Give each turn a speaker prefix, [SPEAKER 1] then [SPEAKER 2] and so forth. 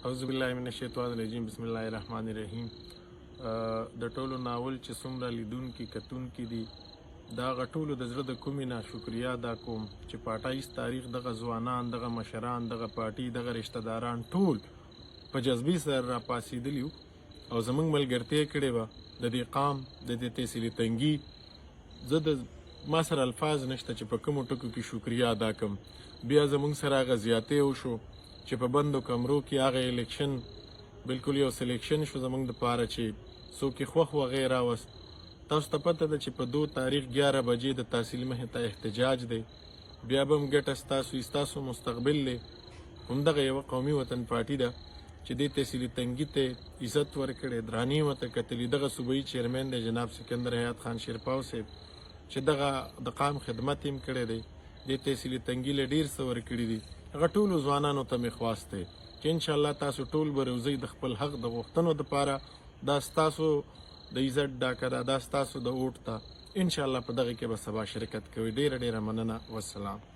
[SPEAKER 1] اعوذ بالله من الشیطان الرجیم بسم الله الرحمن الرحیم. د ټولو ناول چې څومره لیدونکي کتونکي دي دا هغه ټولو د زړه د کومې نه شکریا ادا کوم چې په 28 تاریخ دغه ځوانان، دغه مشران، دغه پارټي، دغه رشته داران ټول په جذبې سره راپاڅېدلي وو او زموږ ملګرتیا کړې وه د دې قام د دې تحصیلي تنګي. زه د ما سره الفاظ نشته چې په کومو ټکو کې شکریا ادا کړم. بیا زموږ سره هغه زیاتې وشو چې په بندو کمرو کې هغه الیکشن بالکل یو سلیکشن شو زموږ دپاره چې څوک یې خوښ وغی راوست. تاسو ته پته ده چې په 2 تاریخ 11 بجې د تحصیل مخې ته احتجاج دی. بیا به هم ګټه ستاسو مستقبل دی. همدغه یوه قومي وطن پارټي ده چې دې تحصیلي تنګي ته عزت ورکړی، دراني ورته کتلي. دغه صوبایي چیرمین دی جناب سکندر حیات خان شیرپاو صاحب چې دغه د قام خدمت یې هم کړی دی، دې تحصیلي تنګي له ډېر څه ورکړي دي. هغه ټولو ځوانانو ته مې خواست دی چې انشاءالله تاسو ټول به روزئ د خپل حق د غوښتنو دپاره. دا ستاسو د عزت ډاکه ده، دا ستاسو د اوټ ته انشاءالله په دغه کې به سبا شرکت کوئ. ډېره ډېره مننه. والسلام.